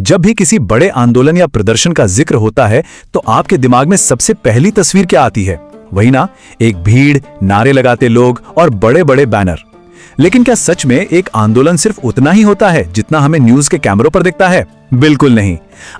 जब भी किसी बड़े आंदोलन या प्रदर्शन का जिक्र होता है तो आपके दिमाग में सबसे पहली तस्वीर क्या आती है? वही ना, एक भीड़, नारे लगाते लोग और बड़े बड़े बैनर। लेकिन क्या सच में एक आंदोलन सिर्फ उतना ही होता है जितना हमें न्यूज के कैमरों पर दिखता है? बिल्कुल नहीं।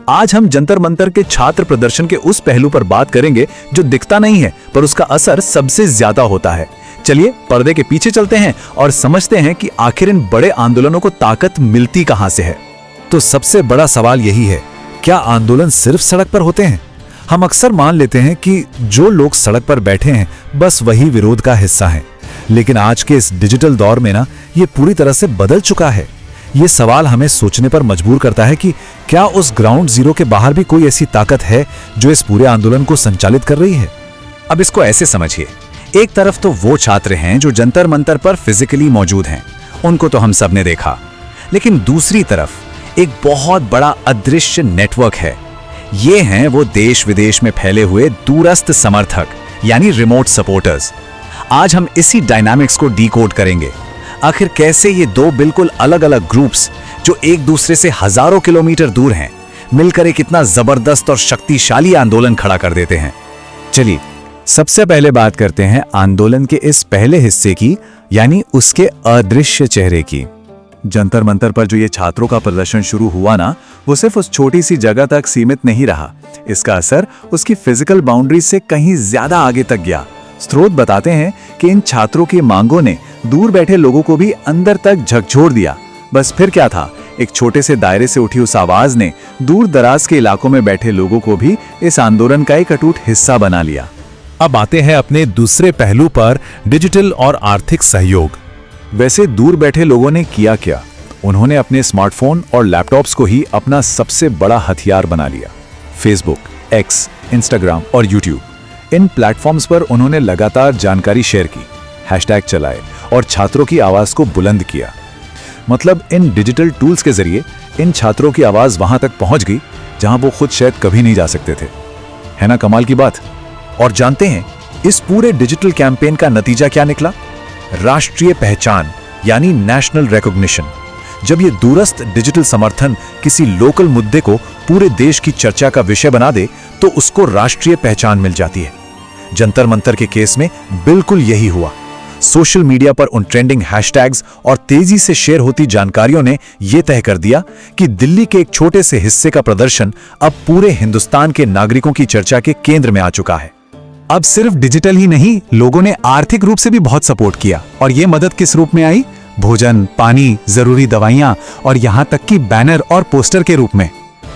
आज हम जंतर मंतर के छात्र प्रदर्शन के उस पहलू पर बात करेंगे जो दिखता नहीं है पर उसका असर सबसे ज्यादा होता है। चलिए पर्दे के पीछे चलते हैं और समझते हैं कि आखिर इन बड़े आंदोलनों को ताकत मिलती कहां से है। तो सबसे बड़ा सवाल यही है, क्या आंदोलन सिर्फ सड़क पर होते हैं? हम अक्सर मान लेते हैं कि जो लोग सड़क पर बैठे हैं बस वही विरोध का हिस्सा हैं। लेकिन आज के इस डिजिटल दौर में ना, ये पूरी तरह से बदल चुका है। ये सवाल हमें सोचने पर मजबूर करता है कि क्या उस ग्राउंड जीरो के बाहर भी कोई ऐसी ताकत है जो इस पूरे आंदोलन को संचालित कर रही है? अब इसको ऐसे समझिए, एक तरफ तो वो छात्र हैं जो जंतर मंतर पर फिजिकली मौजूद हैं, उनको तो हम सब ने देखा। लेकिन दूसरी तरफ एक बहुत बड़ा अदृश्य नेटवर्क है। ये हैं वो देश विदेश में फैले हुए दूरस्थ समर्थक, यानी रिमोट सपोर्टर्स। आज हम इसी डायनामिक्स को डीकोड करेंगे। आखिर कैसे ये दो बिल्कुल अलग अलग ग्रुप्स जो एक दूसरे से हजारों किलोमीटर दूर हैं, मिलकर एक इतना जबरदस्त और शक्तिशाली आंदोलन खड़ा कर देते हैं। चलिए सबसे पहले बात करते हैं आंदोलन के इस पहले हिस्से की, यानी उसके अदृश्य चेहरे की। जंतर मंतर पर जो ये छात्रों का प्रदर्शन शुरू हुआ ना, वो सिर्फ उस छोटी सी जगह तक सीमित नहीं रहा। इसका असर उसकी फिजिकल बाउंड्री से कहीं ज्यादा आगे तक गया। स्रोत बताते हैं कि इन छात्रों की मांगों ने दूर बैठे लोगों को भी अंदर तक झकझोर दिया। बस फिर क्या था, एक छोटे से दायरे से उठी उस आवाज ने दूर दराज के इलाकों में बैठे लोगों को भी इस आंदोलन का एक अटूट हिस्सा बना लिया। अब आते हैं अपने दूसरे पहलू पर, डिजिटल और आर्थिक सहयोग। वैसे दूर बैठे लोगों ने किया क्या? उन्होंने अपने स्मार्टफोन और लैपटॉप्स को ही अपना सबसे बड़ा हथियार बना लिया। फेसबुक, एक्स, इंस्टाग्राम और यूट्यूब, इन प्लेटफॉर्म्स पर उन्होंने लगातार जानकारी शेयर की, हैशटैग चलाए और छात्रों की आवाज को बुलंद किया। मतलब इन डिजिटल टूल्स के जरिए इन छात्रों की आवाज वहां तक पहुंच गई जहां वो खुद शायद कभी नहीं जा सकते थे। है ना कमाल की बात? और जानते हैं इस पूरे डिजिटल कैंपेन का नतीजा क्या निकला? राष्ट्रीय पहचान, यानी नेशनल रिकॉग्निशन। जब ये दूरस्थ डिजिटल समर्थन किसी लोकल मुद्दे को पूरे देश की चर्चा का विषय बना दे तो उसको राष्ट्रीय पहचान मिल जाती है। जंतर मंतर के केस में बिल्कुल यही हुआ। सोशल मीडिया पर उन ट्रेंडिंग हैशटैग्स और तेजी से शेयर होती जानकारियों ने यह तय कर दिया कि दिल्ली के एक छोटे से हिस्से का प्रदर्शन अब पूरे हिंदुस्तान के नागरिकों की चर्चा के केंद्र में आ चुका है। अब सिर्फ डिजिटल ही नहीं, लोगों ने आर्थिक रूप से भी बहुत सपोर्ट किया। और ये मदद किस रूप में आई? भोजन, पानी, जरूरी दवाइयां और यहां तक कि बैनर और पोस्टर के रूप में।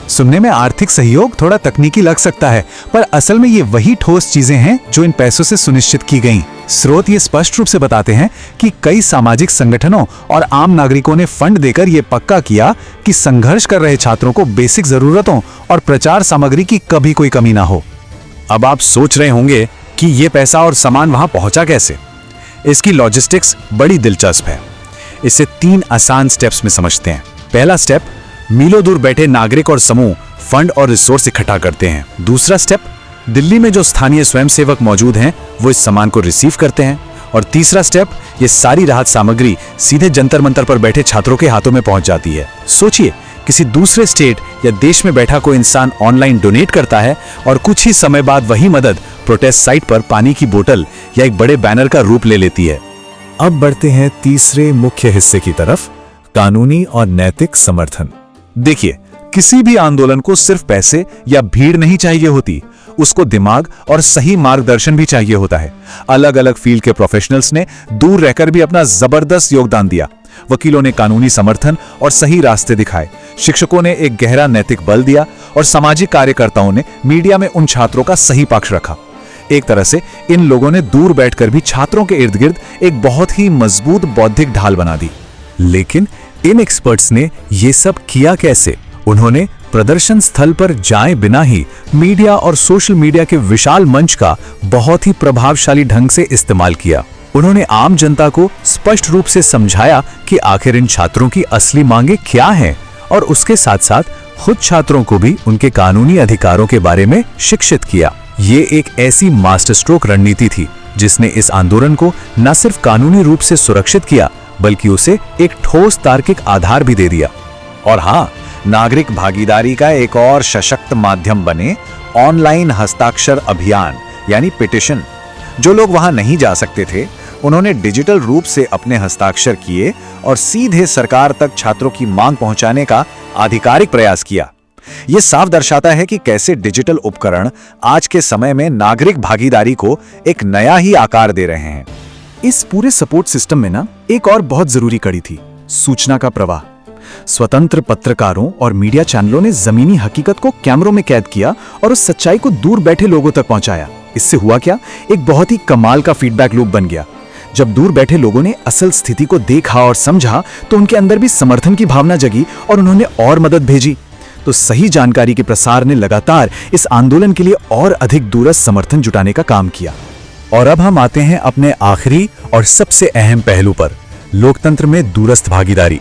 सुनने में आर्थिक सहयोग थोड़ा तकनीकी लग सकता है, पर असल में ये वही ठोस चीजें हैं जो इन पैसों से सुनिश्चित की गईं। स्रोत ये स्पष्ट रूप से बताते हैं कि कई सामाजिक संगठनों और आम नागरिकों ने फंड देकर ये पक्का किया कि संघर्ष कर रहे छात्रों को बेसिक जरूरतों और प्रचार सामग्री की कभी कोई कमी ना हो। अब आप सोच रहे होंगे कि ये पैसा और सामान वहां पहुंचा कैसे? इसकी लॉजिस्टिक्स बड़ी दिलचस्प है। इसे 3 आसान स्टेप्स में समझते हैं। पहला स्टेप, मीलों दूर बैठे नागरिक और समूह फंड और रिसोर्स इकट्ठा करते हैं। दूसरा स्टेप, दिल्ली में जो स्थानीय स्वयंसेवक मौजूद हैं वो इस सामान को रिसीव करते हैं। और तीसरा स्टेप, ये सारी राहत सामग्री सीधे जंतर मंतर पर बैठे छात्रों के हाथों में पहुंच जाती है। सोचिए, किसी दूसरे स्टेट या देश में बैठा कोई इंसान ऑनलाइन डोनेट करता है और कुछ ही समय बाद वही मदद प्रोटेस्ट साइट पर पानी की बोतल या एक बड़े बैनर का रूप ले लेती है। अब बढ़ते हैं तीसरे मुख्य हिस्से की तरफ, कानूनी और नैतिक समर्थन। देखिए, किसी भी आंदोलन को सिर्फ पैसे या भीड़ नहीं चाहिए होती, उसको दिमाग और सही मार्गदर्शन भी चाहिए होता है। अलग अलग फील्ड के प्रोफेशनल्स ने दूर रहकर भी अपना जबरदस्त योगदान दिया। वकीलों ने कानूनी समर्थन और सही रास्ते दिखाए, शिक्षकों ने एक गहरा नैतिक बल दिया और सामाजिक कार्यकर्ताओं ने मीडिया में उन छात्रों का सही पक्ष रखा। एक तरह से इन लोगों ने दूर बैठकर भी छात्रों के इर्द गिर्द एक बहुत ही मजबूत बौद्धिक ढाल बना दी। लेकिन इन एक्सपर्ट्स ने ये सब किया कैसे? उन्होंने प्रदर्शन स्थल पर जाए बिना ही मीडिया और सोशल मीडिया के विशाल मंच का बहुत ही प्रभावशाली ढंग से इस्तेमाल किया। उन्होंने आम जनता को स्पष्ट रूप से समझाया कि आखिर इन छात्रों की असली मांगे क्या हैं, और उसके साथ साथ खुद छात्रों को भी उनके कानूनी अधिकारों के बारे में शिक्षित किया। ये एक ऐसी मास्टर स्ट्रोक रणनीति थी जिसने इस आंदोलन को न सिर्फ कानूनी रूप से सुरक्षित किया बल्कि उसे एक ठोस तार्किक आधार भी दे दिया। और हाँ, नागरिक भागीदारी का एक और सशक्त माध्यम बने ऑनलाइन हस्ताक्षर अभियान यानी पिटिशन। जो लोग वहां नहीं जा सकते थे, उन्होंने डिजिटल रूप से अपने हस्ताक्षर किए और सीधे सरकार तक छात्रों की मांग पहुंचाने का आधिकारिक प्रयास किया। यह साफ दर्शाता है कि कैसे डिजिटल उपकरण आज के समय में नागरिक भागीदारी को एक नया ही आकार दे रहे हैं। इस पूरे सपोर्ट सिस्टम में ना एक और बहुत जरूरी कड़ी थी, सूचना का प्रवाह। स्वतंत्र पत्रकारों और मीडिया चैनलों ने जमीनी हकीकत को कैमरों में कैद किया और उस सच्चाई को दूर बैठे लोगों तक पहुंचाया। इससे हुआ क्या, एक बहुत ही कमाल का फीडबैक लूप बन गया। जब दूर बैठे लोगों ने असल स्थिति को देखा और समझा तो उनके अंदर भी समर्थन की भावना जगी और उन्होंने और मदद भेजी। तो सही जानकारी के प्रसार ने लगातार इस आंदोलन के लिए और अधिक दूरस्थ समर्थन जुटाने का काम किया। और अब हम आते हैं अपने आखिरी और सबसे अहम पहलू पर, लोकतंत्र में दूरस्थ भागीदारी।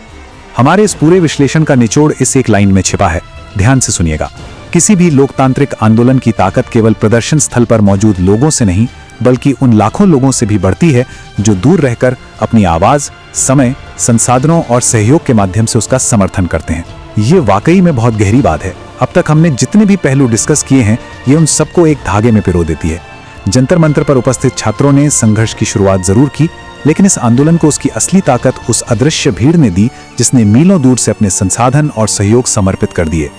हमारे इस पूरे विश्लेषण का निचोड़ इस एक लाइन में छिपा है, ध्यान से सुनिएगा। किसी भी लोकतांत्रिक आंदोलन की ताकत केवल प्रदर्शन स्थल पर मौजूद लोगों से नहीं, बल्कि उन लाखों लोगों से भी बढ़ती है जो दूर रहकर अपनी आवाज, समय, संसाधनों और सहयोग के माध्यम से उसका समर्थन करते हैं। ये वाकई में बहुत गहरी बात है। अब तक हमने जितने भी पहलू डिस्कस किए हैं, ये उन सबको एक धागे में पिरो देती है। जंतर मंतर पर उपस्थित छात्रों ने संघर्ष की शुरुआत जरूर की, लेकिन इस आंदोलन को उसकी असली ताकत उस अदृश्य भीड़ ने दी जिसने मीलों दूर से अपने संसाधन और सहयोग समर्पित कर दिए।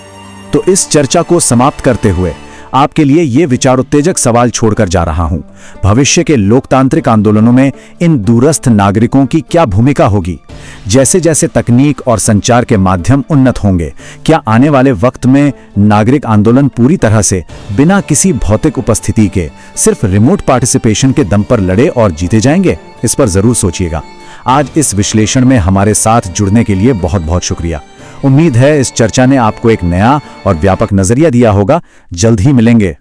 तो इस चर्चा को समाप्त करते हुए आपके लिए ये विचार उत्तेजक सवाल छोड़कर जा रहा हूं। भविष्य के लोकतांत्रिक आंदोलनों में इन दूरस्थ नागरिकों की क्या भूमिका होगी? जैसे जैसे तकनीक और संचार के माध्यम उन्नत होंगे, क्या आने वाले वक्त में नागरिक आंदोलन पूरी तरह से बिना किसी भौतिक उपस्थिति के सिर्फ रिमोट पार्टिसिपेशन के दम पर लड़े और जीते जाएंगे? इस पर जरूर सोचिएगा। आज इस विश्लेषण में हमारे साथ जुड़ने के लिए बहुत बहुत शुक्रिया। उम्मीद है इस चर्चा ने आपको एक नया और व्यापक नजरिया दिया होगा। जल्द ही मिलेंगे।